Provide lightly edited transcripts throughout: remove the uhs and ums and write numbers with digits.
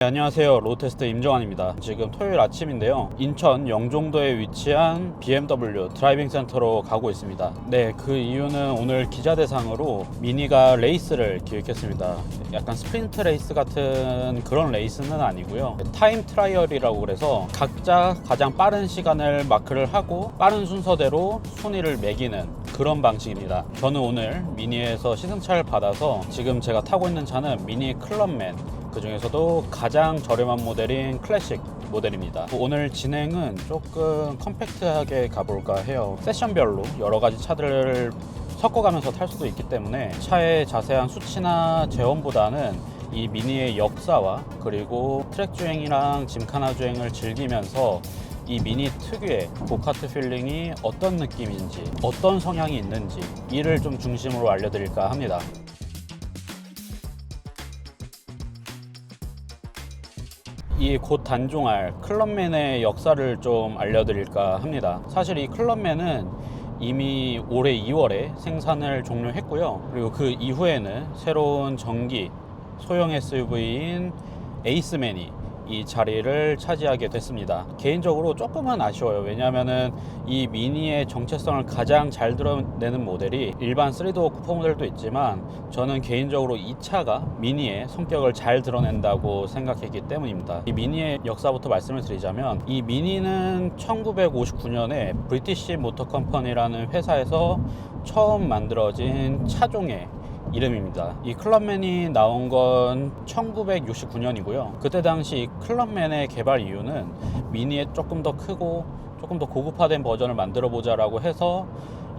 네, 안녕하세요. 로테스트 임정환입니다. 지금 토요일 아침인데요. 인천 영종도에 위치한 BMW 드라이빙 센터로 가고 있습니다. 네, 그 이유는 오늘 기자 대상으로 미니가 레이스를 기획했습니다. 약간 스프린트 레이스 같은 그런 레이스는 아니고요. 타임 트라이얼이라고 그래서 각자 가장 빠른 시간을 마크를 하고 빠른 순서대로 순위를 매기는 그런 방식입니다. 저는 오늘 미니에서 시승차를 받아서 지금 제가 타고 있는 차는 미니 클럽맨, 그 중에서도 가장 저렴한 모델인 클래식 모델입니다. 오늘 진행은 조금 컴팩트하게 가볼까 해요. 세션별로 여러 가지 차들을 섞어가면서 탈 수도 있기 때문에 차의 자세한 수치나 재원보다는 이 미니의 역사와 그리고 트랙 주행이랑 짐카나 주행을 즐기면서 이 미니 특유의 고카트 필링이 어떤 느낌인지, 어떤 성향이 있는지 이를 좀 중심으로 알려드릴까 합니다. 이 곧 단종할 클럽맨의 역사를 좀 알려드릴까 합니다. 사실 이 클럽맨은 이미 올해 2월에 생산을 종료했고요. 그리고 그 이후에는 새로운 전기 소형 SUV인 에이스맨이 이 자리를 차지하게 됐습니다. 개인적으로 조금은 아쉬워요. 왜냐하면은 이 미니의 정체성을 가장 잘 드러내는 모델이 일반 3도어 쿠퍼 모델도 있지만 저는 개인적으로 이 차가 미니의 성격을 잘 드러낸다고 생각했기 때문입니다. 이 미니의 역사부터 말씀을 드리자면 이 미니는 1959년에 브리티시 모터 컴퍼니라는 회사에서 처음 만들어진 차종의 이름입니다. 이 클럽맨이 나온 건 1969년이고요. 그때 당시 클럽맨의 개발 이유는 미니에 조금 더 크고 조금 더 고급화된 버전을 만들어 보자라고 해서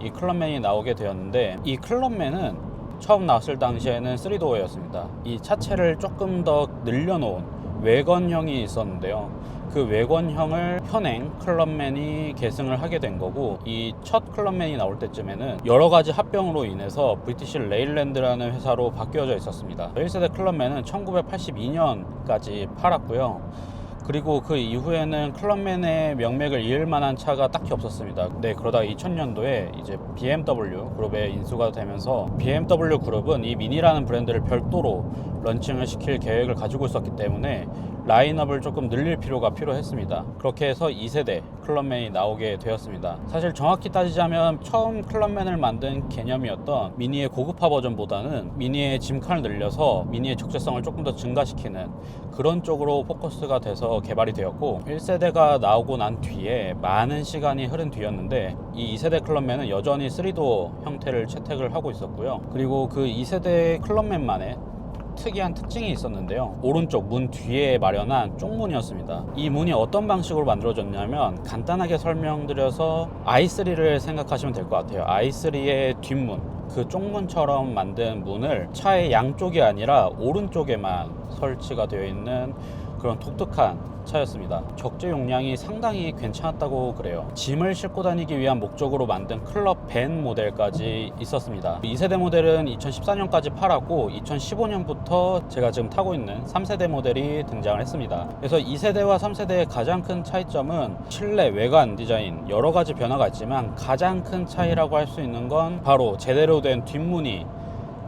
이 클럽맨이 나오게 되었는데, 이 클럽맨은 처음 나왔을 당시에는 3도어였습니다. 이 차체를 조금 더 늘려놓은 외건형이 있었는데요. 그 외건형을 현행 클럽맨이 계승을 하게 된 거고, 이 첫 클럽맨이 나올 때쯤에는 여러 가지 합병으로 인해서 브리티시 레일랜드라는 회사로 바뀌어져 있었습니다. 1세대 클럽맨은 1982년까지 팔았고요. 그리고 그 이후에는 클럽맨의 명맥을 이을 만한 차가 딱히 없었습니다. 네, 그러다 2000년도에 이제 BMW 그룹에 인수가 되면서 BMW 그룹은 이 미니라는 브랜드를 별도로 런칭을 시킬 계획을 가지고 있었기 때문에 라인업을 조금 늘릴 필요가 필요했습니다. 그렇게 해서 2세대 클럽맨이 나오게 되었습니다. 사실 정확히 따지자면 처음 클럽맨을 만든 개념이었던 미니의 고급화 버전보다는 미니의 짐칸을 늘려서 미니의 적재성을 조금 더 증가시키는 그런 쪽으로 포커스가 돼서 개발이 되었고, 1세대가 나오고 난 뒤에 많은 시간이 흐른 뒤였는데 이 2세대 클럽맨은 여전히 3도어 형태를 채택을 하고 있었고요. 그리고 그 2세대 클럽맨만의 특이한 특징이 있었는데요. 오른쪽 문 뒤에 마련한 쪽문이었습니다. 이 문이 어떤 방식으로 만들어졌냐면, 간단하게 설명드려서 i3를 생각하시면 될 것 같아요. i3의 뒷문, 그 쪽문처럼 만든 문을 차의 양쪽이 아니라 오른쪽에만 설치가 되어 있는 그런 독특한 차였습니다. 적재 용량이 상당히 괜찮았다고 그래요. 짐을 싣고 다니기 위한 목적으로 만든 클럽 밴 모델까지 있었습니다. 2세대 모델은 2014년까지 팔았고 2015년부터 제가 지금 타고 있는 3세대 모델이 등장을 했습니다. 그래서 2세대와 3세대의 가장 큰 차이점은 실내 외관 디자인 여러 가지 변화가 있지만 가장 큰 차이라고 할 수 있는 건 바로 제대로 된 뒷문이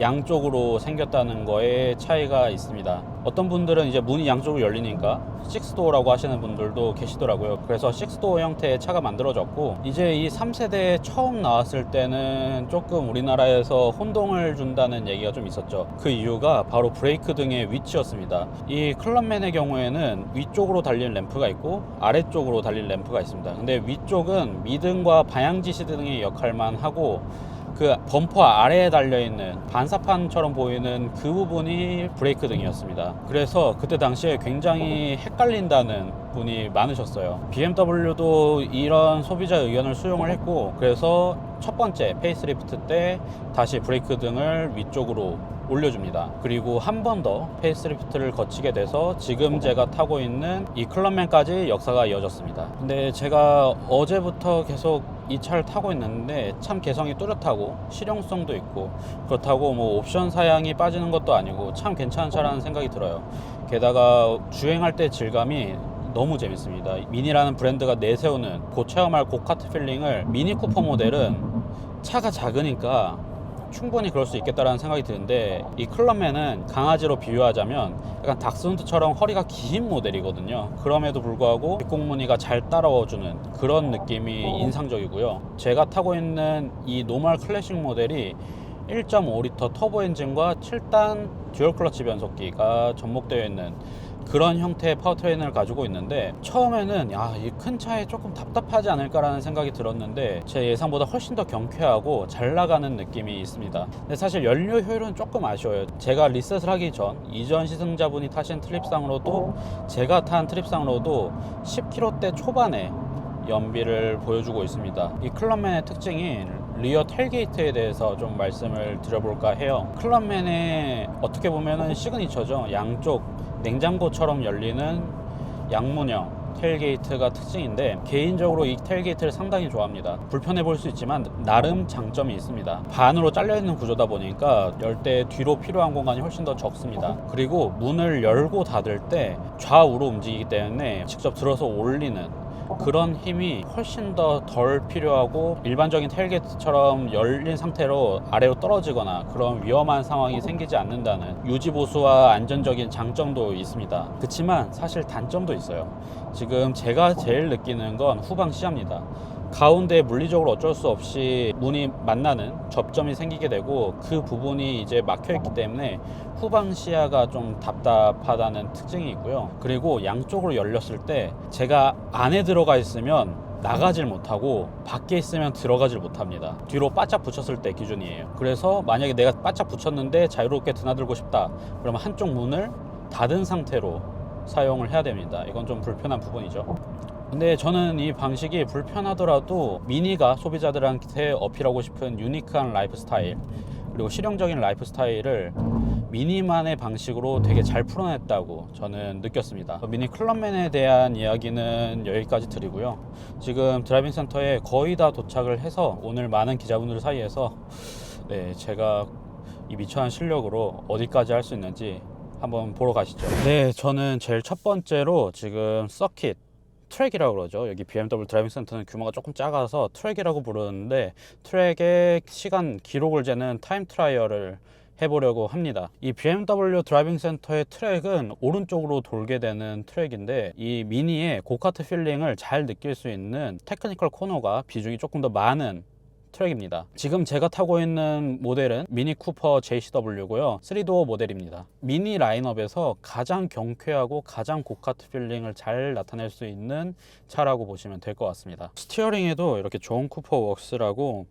양쪽으로 생겼다는 거에 차이가 있습니다. 어떤 분들은 이제 문이 양쪽으로 열리니까 6도어라고 하시는 분들도 계시더라고요. 그래서 6도어 형태의 차가 만들어졌고, 이제 이 3세대 처음 나왔을 때는 조금 우리나라에서 혼동을 준다는 얘기가 좀 있었죠. 그 이유가 바로 브레이크 등의 위치였습니다. 이 클럽맨의 경우에는 위쪽으로 달린 램프가 있고 아래쪽으로 달린 램프가 있습니다. 근데 위쪽은 미등과 방향지시 등의 역할만 하고, 그 범퍼 아래에 달려있는 반사판처럼 보이는 그 부분이 브레이크 등이었습니다. 그래서 그때 당시에 굉장히 헷갈린다는 분이 많으셨어요. BMW도 이런 소비자 의견을 수용을 했고, 그래서 첫 번째 페이스리프트 때 다시 브레이크 등을 위쪽으로 올려줍니다. 그리고 한 번 더 페이스리프트를 거치게 돼서 지금 제가 타고 있는 이 클럽맨까지 역사가 이어졌습니다. 근데 제가 어제부터 계속 이 차를 타고 있는데 참 개성이 뚜렷하고 실용성도 있고, 그렇다고 뭐 옵션 사양이 빠지는 것도 아니고 참 괜찮은 차라는 생각이 들어요. 게다가 주행할 때 질감이 너무 재밌습니다. 미니라는 브랜드가 내세우는 곧 체험할 고카트 필링을, 미니 쿠퍼 모델은 차가 작으니까 충분히 그럴 수 있겠다라는 생각이 드는데, 이 클럽맨은 강아지로 비유하자면 약간 닥스훈트처럼 허리가 긴 모델이거든요. 그럼에도 불구하고 뒷공무늬가 잘 따라와주는 그런 느낌이 인상적이고요. 제가 타고 있는 이 노멀 클래식 모델이 1.5리터 터보 엔진과 7단 듀얼 클러치 변속기가 접목되어 있는 그런 형태의 파워트레인을 가지고 있는데, 처음에는 이 큰 차에 조금 답답하지 않을까라는 생각이 들었는데 제 예상보다 훨씬 더 경쾌하고 잘 나가는 느낌이 있습니다. 근데 사실 연료 효율은 조금 아쉬워요. 제가 리셋을 하기 전 이전 시승자분이 타신 트립상으로도 제가 탄 트립상으로도 10km대 초반에 연비를 보여주고 있습니다. 이 클럽맨의 특징이 리어 텔게이트에 대해서 좀 말씀을 드려볼까 해요. 클럽맨의 어떻게 보면은 시그니처죠. 양쪽 냉장고처럼 열리는 양문형 텔게이트가 특징인데, 개인적으로 이 텔게이트를 상당히 좋아합니다. 불편해 보일 수 있지만 나름 장점이 있습니다. 반으로 잘려있는 구조다 보니까 열 때 뒤로 필요한 공간이 훨씬 더 적습니다. 그리고 문을 열고 닫을 때 좌우로 움직이기 때문에 직접 들어서 올리는 그런 힘이 훨씬 더 덜 필요하고, 일반적인 텔게이트처럼 열린 상태로 아래로 떨어지거나 그런 위험한 상황이 생기지 않는다는 유지보수와 안전적인 장점도 있습니다. 그렇지만 사실 단점도 있어요. 지금 제가 제일 느끼는 건 후방 시야입니다. 가운데 물리적으로 어쩔 수 없이 문이 만나는 접점이 생기게 되고, 그 부분이 이제 막혀 있기 때문에 후방 시야가 좀 답답하다는 특징이 있고요. 그리고 양쪽으로 열렸을 때 제가 안에 들어가 있으면 나가질 못하고 밖에 있으면 들어가질 못합니다. 뒤로 바짝 붙였을 때 기준이에요. 그래서 만약에 내가 바짝 붙였는데 자유롭게 드나들고 싶다, 그러면 한쪽 문을 닫은 상태로 사용을 해야 됩니다. 이건 좀 불편한 부분이죠. 근데 저는 이 방식이 불편하더라도 미니가 소비자들한테 어필하고 싶은 유니크한 라이프 스타일, 그리고 실용적인 라이프 스타일을 미니만의 방식으로 되게 잘 풀어냈다고 저는 느꼈습니다. 미니 클럽맨에 대한 이야기는 여기까지 드리고요. 지금 드라이빙 센터에 거의 다 도착을 해서 오늘 많은 기자분들 사이에서 제가 이 미천한 실력으로 어디까지 할 수 있는지 한번 보러 가시죠. 저는 제일 첫 번째로 지금 서킷 트랙이라고 그러죠. 여기 BMW 드라이빙 센터는 규모가 조금 작아서 트랙이라고 부르는데, 트랙의 시간 기록을 재는 타임 트라이얼을 해보려고 합니다. 이 BMW 드라이빙 센터의 트랙은 오른쪽으로 돌게 되는 트랙인데, 이 미니의 고카트 필링을 잘 느낄 수 있는 테크니컬 코너가 비중이 조금 더 많은 트랙입니다. 지금 제가 타고 있는 모델은 미니 쿠퍼 JCW고요. 3도어 모델입니다. 미니 라인업에서 가장 경쾌하고 가장 고카트 필링을 잘 나타낼 수 있는 차라고 보시면 될 것 같습니다. 스티어링에도 이렇게 존 쿠퍼 웍스라고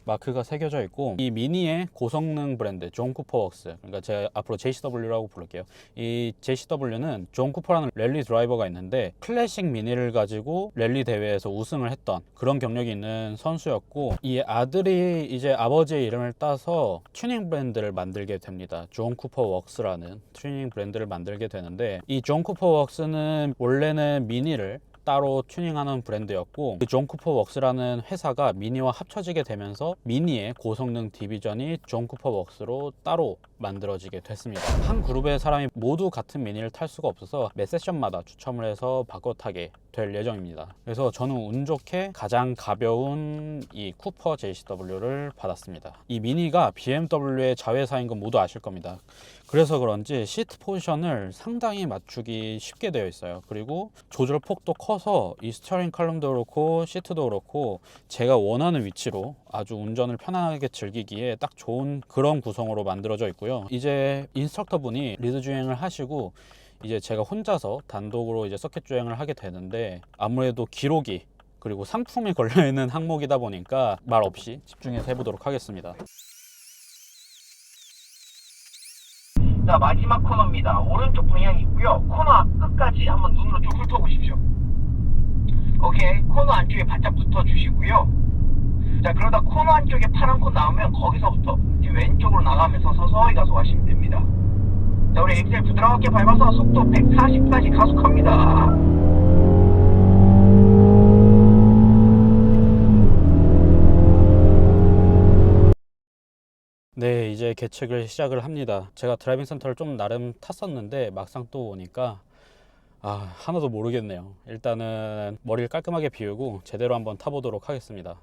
마크가 새겨져 있고, 이 미니의 고성능 브랜드 존 쿠퍼 웍스, 그러니까 제가 앞으로 JCW라고 부를게요. 이 JCW는 존 쿠퍼라는 랠리 드라이버가 있는데, 클래식 미니를 가지고 랠리 대회에서 우승을 했던 그런 경력이 있는 선수였고, 이 아들이 이제 아버지의 이름을 따서 튜닝 브랜드를 만들게 됩니다. 존 쿠퍼 웍스라는 튜닝 브랜드를 만들게 되는데, 이 존 쿠퍼 웍스는 원래는 미니를 따로 튜닝하는 브랜드였고, 존 쿠퍼 웍스라는 회사가 미니와 합쳐지게 되면서 미니의 고성능 디비전이 존 쿠퍼 웍스로 따로 만들어지게 됐습니다. 한 그룹의 사람이 모두 같은 미니를 탈 수가 없어서 매 세션마다 추첨을 해서 바꿔 타게 될 예정입니다. 그래서 저는 운 좋게 가장 가벼운 이 쿠퍼 JCW를 받았습니다. 이 미니가 BMW의 자회사인 건 모두 아실 겁니다. 그래서 그런지 시트 포지션을 상당히 맞추기 쉽게 되어 있어요. 그리고 조절 폭도 커서 이 스티어링 칼럼도 그렇고 시트도 그렇고 제가 원하는 위치로 아주 운전을 편안하게 즐기기에 딱 좋은 그런 구성으로 만들어져 있고요. 이제 인스트럭터 분이 리드 주행을 하시고 이제 제가 혼자서 단독으로 이제 서킷 주행을 하게 되는데, 아무래도 기록이 그리고 상품이 걸려있는 항목이다 보니까 말 없이 집중해서 해보도록 하겠습니다. 자, 마지막 코너입니다. 오른쪽 방향이고요. 코너 끝까지 한번 눈으로 쭉 훑어보십시오. 오케이, 코너 안쪽에 바짝 붙어주시고요. 자, 그러다 코너 안쪽에 파란 콘 나오면 거기서부터 왼쪽으로 나가면서 서서히 가속하시면 됩니다. 자, 우리 엑셀 부드럽게 밟아서 속도 140까지 가속합니다. 이제 계측을 시작을 합니다. 제가 드라이빙 센터를 좀 나름 탔었는데 막상 또 오니까 하나도 모르겠네요. 일단은 머리를 깔끔하게 비우고 제대로 한번 타보도록 하겠습니다.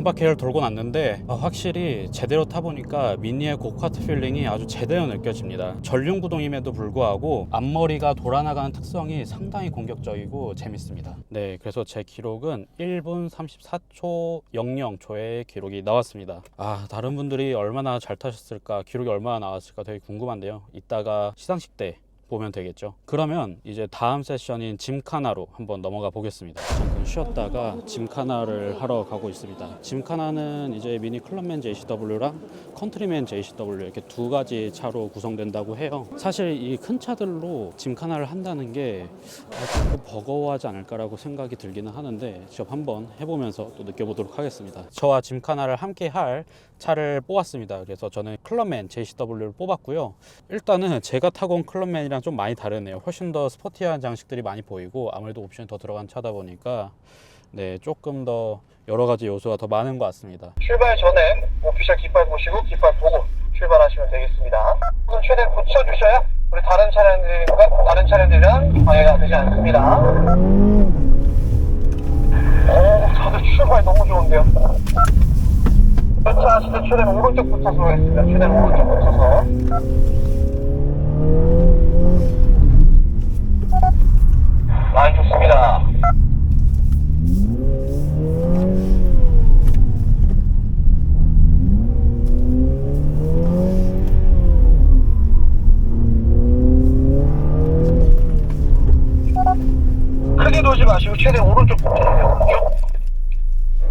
바퀴를 돌고 났는데 확실히 제대로 타보니까 미니의 고카트 필링이 아주 제대로 느껴집니다. 전륜 구동임에도 불구하고 앞머리가 돌아나가는 특성이 상당히 공격적이고 재밌습니다. 네, 그래서 제 기록은 1분 34초 00초의 기록이 나왔습니다. 다른 분들이 얼마나 잘 타셨을까, 기록이 얼마나 나왔을까 되게 궁금한데요. 이따가 시상식 때 보면 되겠죠. 그러면 이제 다음 세션인 짐카나로 한번 넘어가 보겠습니다. 잠깐 쉬었다가 짐카나를 하러 가고 있습니다. 짐카나는 이제 미니 클럽맨 JCW랑 컨트리맨 JCW 이렇게 두 가지 차로 구성된다고 해요. 사실 이 큰 차들로 짐카나를 한다는 게 조금 버거워하지 않을까라고 생각이 들기는 하는데 직접 한번 해보면서 또 느껴보도록 하겠습니다. 저와 짐카나를 함께 할 차를 뽑았습니다. 그래서 저는 클럽맨 JCW를 뽑았고요. 일단은 제가 타고 온 클럽맨이랑 좀 많이 다르네요. 훨씬 더 스포티한 장식들이 많이 보이고 아무래도 옵션이 더 들어간 차다 보니까 네, 조금 더 여러 가지 요소가 더 많은 것 같습니다. 출발 전에 오피셜 깃발 보시고 깃발 보고 출발하시면 되겠습니다. 우선 최대한 붙여주셔야 우리 다른 차량들이랑 방해가 되지 않습니다. 다들 출발 너무 좋은데요. 하실 때 최대한 오른쪽 붙어서 하겠습니다. 최대한 오른쪽 붙어서. 라인 좋습니다. 크게 돌지 마시고 최대한 오른쪽 붙어주세요.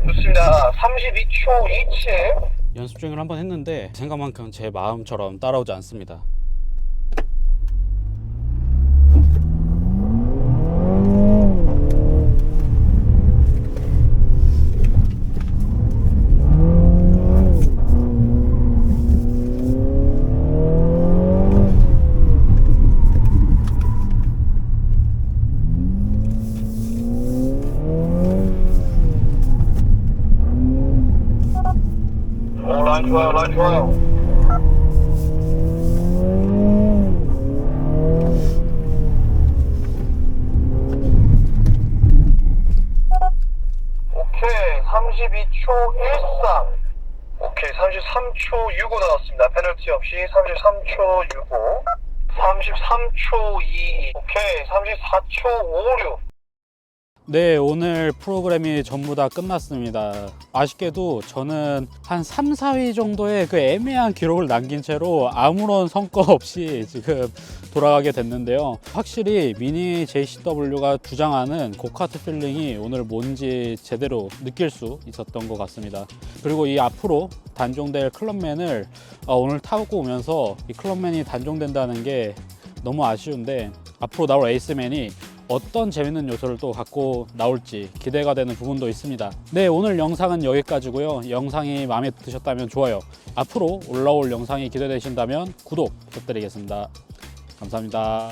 좋습니다. 32초 27. 연습 중을 한번 했는데 생각만큼 제 마음처럼 따라오지 않습니다. 라인 좋아요, 라인 좋아요. 오케이, 32초 13. 오케이, 33초 65 나왔습니다. 페널티 없이 33초 65. 33초 22. 오케이, 34초 56. 네, 오늘 프로그램이 전부 다 끝났습니다. 아쉽게도 저는 한 3, 4위 정도의 그 애매한 기록을 남긴 채로 아무런 성과 없이 지금 돌아가게 됐는데요. 확실히 미니 JCW가 주장하는 고카트 필링이 오늘 뭔지 제대로 느낄 수 있었던 것 같습니다. 그리고 이 앞으로 단종될 클럽맨을 오늘 타고 오면서 이 클럽맨이 단종된다는 게 너무 아쉬운데 앞으로 나올 에이스맨이 어떤 재밌는 요소를 또 갖고 나올지 기대가 되는 부분도 있습니다. 네, 오늘 영상은 여기까지고요. 영상이 마음에 드셨다면 좋아요, 앞으로 올라올 영상이 기대되신다면 구독 부탁드리겠습니다. 감사합니다.